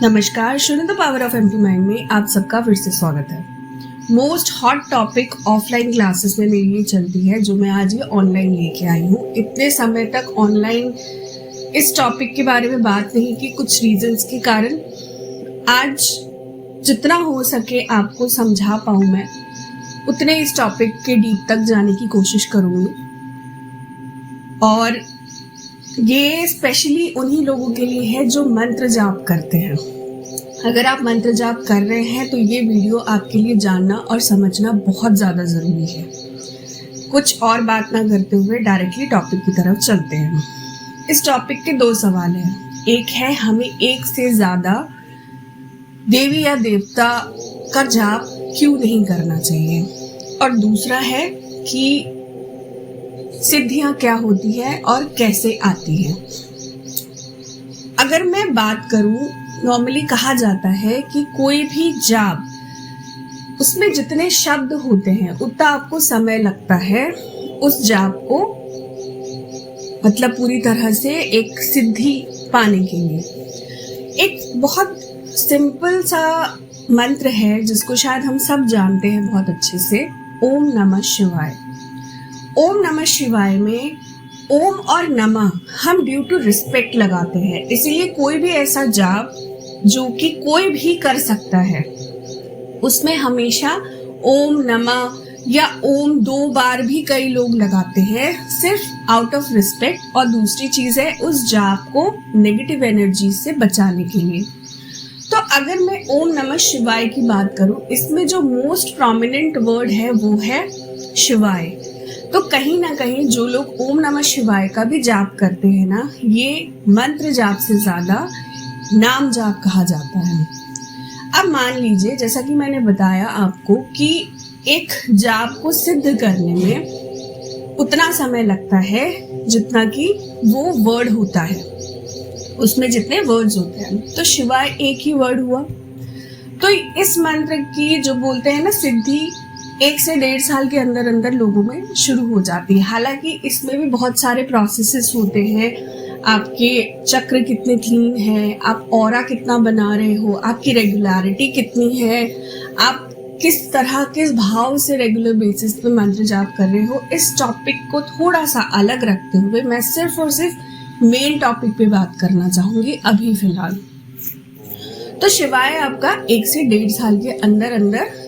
नमस्कार, शुरू the power of empty mind में आप सबका फिर से स्वागत है। Most hot topic offline classes में मेरी ये चलती है, जो मैं आज ये ऑनलाइन लेके आई हूँ। इतने समय तक ऑनलाइन इस टॉपिक के बारे में बात नहीं की, कुछ रीजंस के कारण। आज जितना हो सके आपको समझा पाऊँ मैं, उतने इस टॉपिक के डीप तक जाने की कोशिश करूँगी। और ये स्पेशली उन्हीं लोगों के लिए है जो मंत्र जाप करते हैं। अगर आप मंत्र जाप कर रहे हैं तो ये वीडियो आपके लिए जानना और समझना बहुत ज़्यादा ज़रूरी है। कुछ और बात ना करते हुए डायरेक्टली टॉपिक की तरफ चलते हैं। इस टॉपिक के दो सवाल हैं। एक है, हमें एक से ज़्यादा देवी या देवता का जाप क्यों नहीं करना चाहिए, और दूसरा है कि सिद्धियां क्या होती है और कैसे आती हैं। अगर मैं बात करूं, नॉर्मली कहा जाता है कि कोई भी जाप, उसमें जितने शब्द होते हैं उतना आपको समय लगता है उस जाप को मतलब पूरी तरह से एक सिद्धि पाने के लिए। एक बहुत सिंपल सा मंत्र है जिसको शायद हम सब जानते हैं बहुत अच्छे से, ओम नमः शिवाय। ओम नमः शिवाय में ओम और नमः हम ड्यू टू रिस्पेक्ट लगाते हैं, इसीलिए कोई भी ऐसा जाप जो कि कोई भी कर सकता है उसमें हमेशा ओम नमः या ओम 2 बार भी कई लोग लगाते हैं, सिर्फ आउट ऑफ रिस्पेक्ट। और दूसरी चीज है उस जाप को नेगेटिव एनर्जी से बचाने के लिए। तो अगर मैं ओम नमः शिवाय की बात करूं, इसमें जो मोस्ट प्रोमिनेंट वर्ड है वो है शिवाय। तो कहीं ना कहीं जो लोग ओम नमः शिवाय का भी जाप करते हैं ना, ये मंत्र जाप से ज्यादा नाम जाप कहा जाता है। अब मान लीजिए, जैसा कि मैंने बताया आपको कि एक जाप को सिद्ध करने में उतना समय लगता है जितना कि वो वर्ड होता है, उसमें जितने वर्ड्स होते हैं। तो शिवाय एक ही वर्ड हुआ। तो इस मंत्र की जो बोलते हैं ना सिद्धि, 1 से 1.5 साल के अंदर अंदर लोगों में शुरू हो जाती है। हालांकि इसमें भी बहुत सारे प्रोसेसेस होते हैं। आपके चक्र कितने क्लीन है, आप ऑरा कितना बना रहे हो, आपकी रेगुलरिटी कितनी है, आप किस तरह किस भाव से रेगुलर बेसिस पे मंत्र जाप कर रहे हो। इस टॉपिक को थोड़ा सा अलग रखते हुए मैं सिर्फ और सिर्फ मेन टॉपिक पे बात करना चाहूंगी अभी फिलहाल। तो शिवाय आपका 1 से 1.5 साल के अंदर अंदर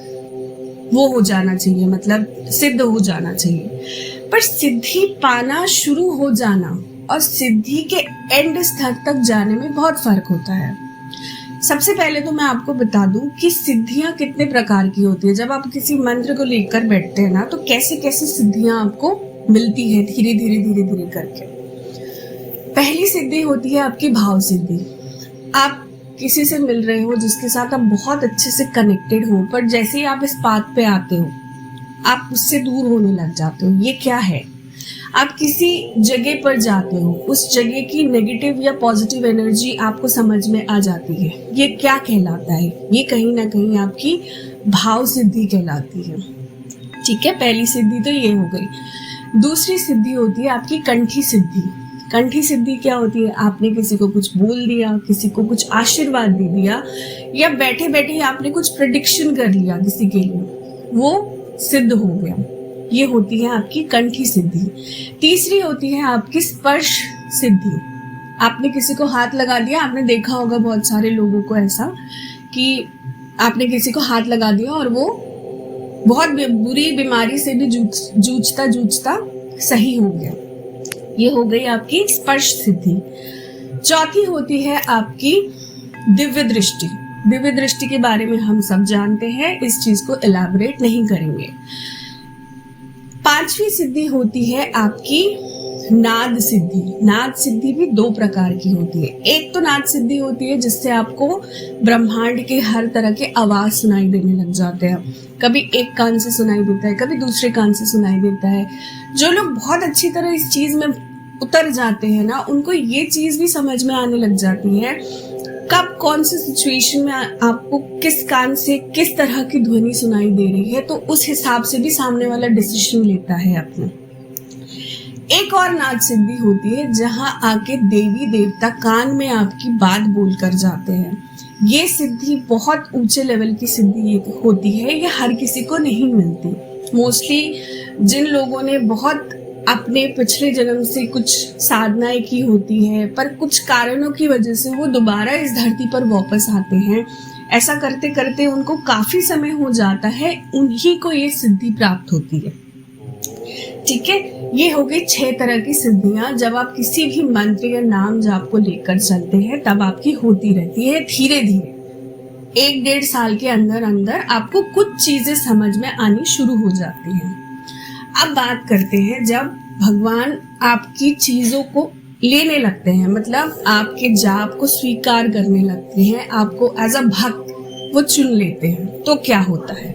वो हो जाना चाहिए, मतलब सिद्ध हो जाना चाहिए। पर सिद्धि पाना शुरू हो जाना और सिद्धि के एंड स्तर तक जाने में बहुत फर्क होता है। सबसे पहले तो मैं आपको बता दूं कि सिद्धियां कितने प्रकार की होती है। जब आप किसी मंत्र को लेकर बैठते हैं ना, तो कैसे कैसे सिद्धियां आपको मिलती है धीरे धीरे धीरे धीरे करके। पहली सिद्धि होती है आपकी भाव सिद्धि। आप किसी से मिल रहे हो जिसके साथ आप बहुत अच्छे से कनेक्टेड हो, पर जैसे ही आप इस पाथ पे आते हो आप उससे दूर होने लग जाते हो। ये क्या है? आप किसी जगह पर जाते हो, उस जगह की नेगेटिव या पॉजिटिव एनर्जी आपको समझ में आ जाती है। ये क्या कहलाता है? ये कहीं ना कहीं आपकी भाव सिद्धि कहलाती है। ठीक है, पहली सिद्धि तो ये हो गई। दूसरी सिद्धि होती है आपकी कंठी सिद्धि। कंठी सिद्धि क्या होती है? आपने किसी को कुछ बोल दिया, किसी को कुछ आशीर्वाद दे दिया, या बैठे बैठे ही आपने कुछ प्रेडिक्शन कर लिया किसी के लिए, वो सिद्ध हो गया। ये होती है आपकी कंठी सिद्धि। तीसरी होती है आपकी स्पर्श सिद्धि। आपने किसी को हाथ लगा दिया। आपने देखा होगा बहुत सारे लोगों को ऐसा कि आपने किसी को हाथ लगा दिया और वो बहुत बुरी बीमारी से भी जूझता जूझता सही हो गया। ये हो गई आपकी स्पर्श सिद्धि। चौथी होती है आपकी दिव्य दृष्टि। दिव्य दृष्टि के बारे में हम सब जानते हैं, इस चीज को एलैबोरेट नहीं करेंगे। पांचवी सिद्धि होती है आपकी नाद सिद्धि। नाद सिद्धि भी 2 प्रकार की होती है। एक तो नाद सिद्धि होती है जिससे आपको ब्रह्मांड के हर तरह के आवाज सुनाई देने लग जाते हैं। कभी एक कान से सुनाई देता है, कभी दूसरे कान से सुनाई देता है। जो लोग बहुत अच्छी तरह इस चीज में उतर जाते हैं ना, उनको ये चीज भी समझ में आने लग जाती है कब कौन सी सिचुएशन में आपको किस कान से किस तरह की ध्वनि सुनाई दे रही है, तो उस हिसाब से भी सामने वाला डिसीजन लेता है अपना। एक और नाग सिद्धि होती है जहां आके देवी देवता कान में आपकी बात बोल कर जाते हैं। ये सिद्धि बहुत ऊंचे लेवल की सिद्धि होती है, ये हर किसी को नहीं मिलती। मोस्टली जिन लोगों ने बहुत अपने पिछले जन्म से कुछ साधनाएं की होती है, पर कुछ कारणों की वजह से वो दोबारा इस धरती पर वापस आते हैं, ऐसा करते करते उनको काफी समय हो जाता है, उन्हीं को ये सिद्धि प्राप्त होती है। ठीक है, ये हो गई 6 तरह की सिद्धियां। जब आप किसी भी मंत्र या नाम जाप को लेकर चलते हैं तब आपकी होती रहती है। धीरे धीरे 1-1.5 साल के अंदर अंदर आपको कुछ चीजें समझ में आनी शुरू हो जाती हैं। अब बात करते हैं जब भगवान आपकी चीजों को लेने लगते हैं, मतलब आपके जाप को स्वीकार करने लगते हैं, आपको एज अ भक्त वो चुन लेते हैं, तो क्या होता है?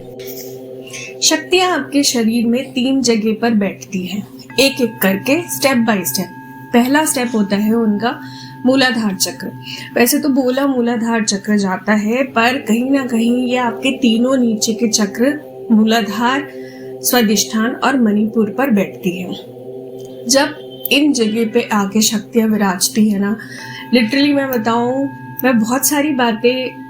शक्तियां आपके शरीर में 3 जगह पर बैठती हैं, एक एक करके, स्टेप बाय स्टेप। पहला स्टेप होता है उनका मूलाधार चक्र। वैसे तो बोला मूलाधार चक्र जाता है, पर कहीं ना कहीं ये आपके तीनों नीचे के चक्र मूलाधार, स्वादिष्ठान और मणिपुर पर बैठती है। जब इन जगह पे आके शक्तियां विराजती है ना, लिटरली मैं बताऊं, मैं बहुत सारी बातें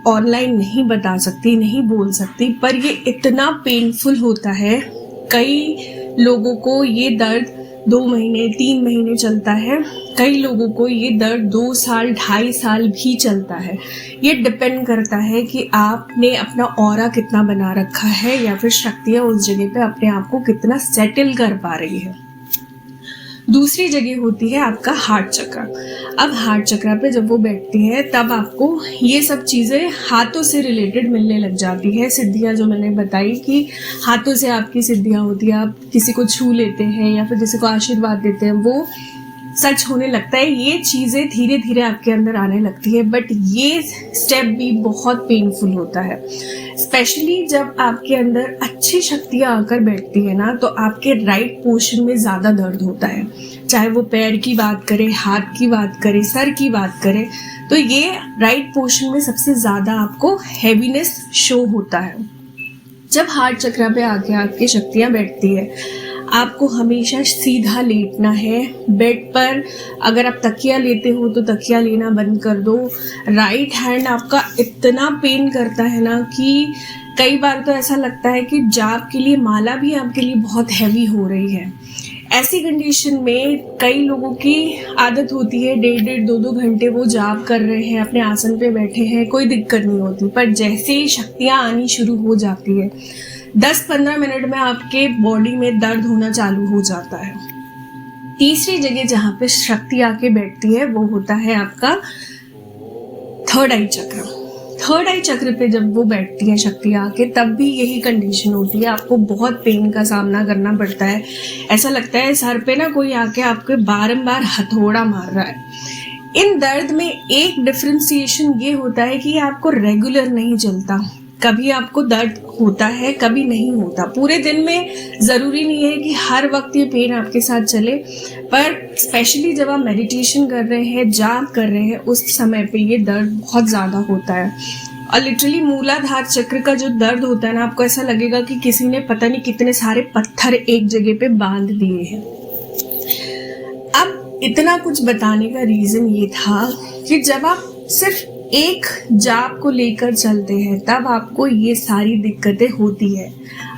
ऑनलाइन नहीं बता सकती, नहीं बोल सकती, पर ये इतना पेनफुल होता है। कई लोगों को ये दर्द 2 महीने 3 महीने चलता है, कई लोगों को ये दर्द 2 साल 2.5 साल भी चलता है। ये डिपेंड करता है कि आपने अपना ऑरा कितना बना रखा है या फिर शक्तियां उस जगह पे अपने आप को कितना सेटल कर पा रही है। दूसरी जगह होती है आपका हार्ट चक्र। अब हार्ट चक्र पे जब वो बैठती है तब आपको ये सब चीज़ें हाथों से रिलेटेड मिलने लग जाती है। सिद्धियां जो मैंने बताई कि हाथों से आपकी सिद्धियां होती है, आप किसी को छू लेते हैं या फिर किसी को आशीर्वाद देते हैं, वो सच होने लगता है। ये चीज़ें धीरे धीरे आपके अंदर आने लगती है, बट ये स्टेप भी बहुत पेनफुल होता है। स्पेशली जब आपके अंदर अच्छी शक्तियां आकर बैठती है ना, तो आपके राइट पोर्शन में ज़्यादा दर्द होता है। चाहे वो पैर की बात करें, हाथ की बात करें, सर की बात करें, तो ये राइट पोर्शन में सबसे ज़्यादा आपको हैवीनेस शो होता है। जब हार्ट चक्र पे आके आपकी शक्तियां बैठती है, आपको हमेशा सीधा लेटना है बेड पर। अगर आप तकिया लेते हो तो तकिया लेना बंद कर दो। राइट हैंड आपका इतना पेन करता है ना कि कई बार तो ऐसा लगता है कि जाप के लिए माला भी आपके लिए बहुत हैवी हो रही है। ऐसी कंडीशन में कई लोगों की आदत होती है 1.5-1.5 2-2 घंटे वो जाप कर रहे हैं, अपने आसन पे बैठे हैं, कोई दिक्कत नहीं होती, पर जैसे ही शक्तियाँ आनी शुरू हो जाती है 10-15 मिनट में आपके बॉडी में दर्द होना चालू हो जाता है। तीसरी जगह जहाँ पे शक्ति आके बैठती है वो होता है आपका थर्ड आई चक्र। थर्ड आई चक्र पे जब वो बैठती है शक्ति आके, तब भी यही कंडीशन होती है, आपको बहुत पेन का सामना करना पड़ता है। ऐसा लगता है सर पे ना कोई आके आपके बारंबार हथौड़ा मार रहा है। इन दर्द में एक डिफरेंशिएशन ये होता है कि आपको रेगुलर नहीं चलता, कभी आपको दर्द होता है, कभी नहीं होता। पूरे दिन में ज़रूरी नहीं है कि हर वक्त ये पेन आपके साथ चले, पर स्पेशली जब आप मेडिटेशन कर रहे हैं, जाप कर रहे हैं, उस समय पे ये दर्द बहुत ज़्यादा होता है। और लिटरली मूलाधार चक्र का जो दर्द होता है ना, आपको ऐसा लगेगा कि किसी ने पता नहीं कितने सारे पत्थर एक जगह पे बांध दिए हैं। अब इतना कुछ बताने का रीज़न ये था कि जब आप सिर्फ एक जाप को लेकर चलते हैं तब आपको ये सारी दिक्कतें होती है।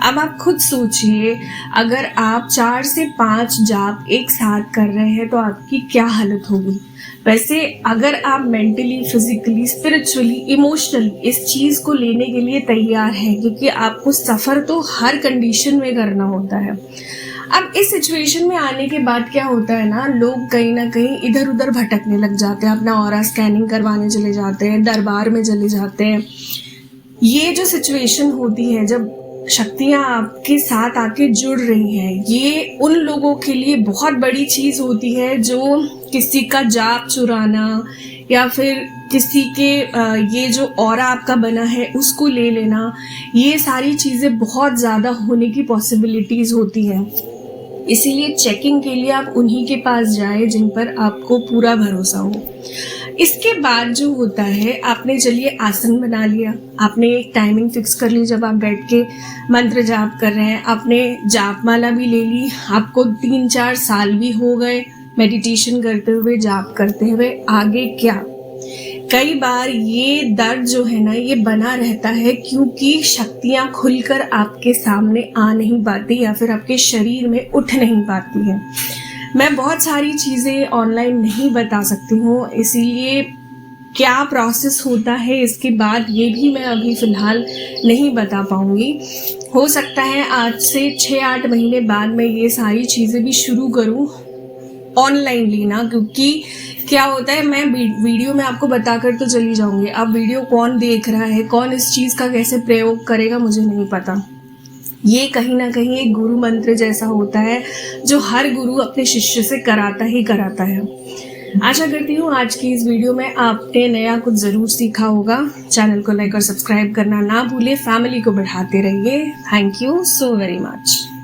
अब आप खुद सोचिए, अगर आप 4 से 5 जाप एक साथ कर रहे हैं तो आपकी क्या हालत होगी। वैसे अगर आप मेंटली, फिजिकली, स्पिरिचुअली, इमोशनली इस चीज़ को लेने के लिए तैयार हैं, क्योंकि आपको सफ़र तो हर कंडीशन में करना होता है। अब इस सिचुएशन में आने के बाद क्या होता है ना, लोग कहीं ना कहीं इधर उधर भटकने लग जाते हैं, अपना ऑरा स्कैनिंग करवाने चले जाते हैं, दरबार में चले जाते हैं। ये जो सिचुएशन होती है जब शक्तियाँ आपके साथ आके जुड़ रही हैं, ये उन लोगों के लिए बहुत बड़ी चीज़ होती है जो किसी का जाप चुराना या फिर किसी के ये जो ऑरा आपका बना है उसको ले लेना, ये सारी चीज़ें बहुत ज़्यादा होने की पॉसिबिलिटीज़ होती हैं। इसीलिए चेकिंग के लिए आप उन्हीं के पास जाएं जिन पर आपको पूरा भरोसा हो। इसके बाद जो होता है, आपने चलिए आसन बना लिया, आपने एक टाइमिंग फिक्स कर ली जब आप बैठ के मंत्र जाप कर रहे हैं, आपने जाप माला भी ले ली, आपको 3-4 साल भी हो गए मेडिटेशन करते हुए, जाप करते हुए, आगे क्या? कई बार ये दर्द जो है ना, ये बना रहता है क्योंकि शक्तियाँ खुलकर आपके सामने आ नहीं पाती या फिर आपके शरीर में उठ नहीं पाती है। मैं बहुत सारी चीज़ें ऑनलाइन नहीं बता सकती हूँ, इसीलिए क्या प्रोसेस होता है इसके बाद ये भी मैं अभी फ़िलहाल नहीं बता पाऊँगी। हो सकता है आज से 6-8 महीने बाद मैं ये सारी चीज़ें भी शुरू करूँ ऑनलाइन लेना, क्योंकि क्या होता है, मैं वीडियो में आपको बताकर तो चली जाऊँगी, अब वीडियो कौन देख रहा है, कौन इस चीज़ का कैसे प्रयोग करेगा, मुझे नहीं पता। ये कहीं ना कहीं एक गुरु मंत्र जैसा होता है जो हर गुरु अपने शिष्य से कराता ही कराता है। आशा करती हूँ आज की इस वीडियो में आपने नया कुछ ज़रूर सीखा होगा। चैनल को लाइक और सब्सक्राइब करना ना भूले, फैमिली को बढ़ाते रहिए। Thank you so very much.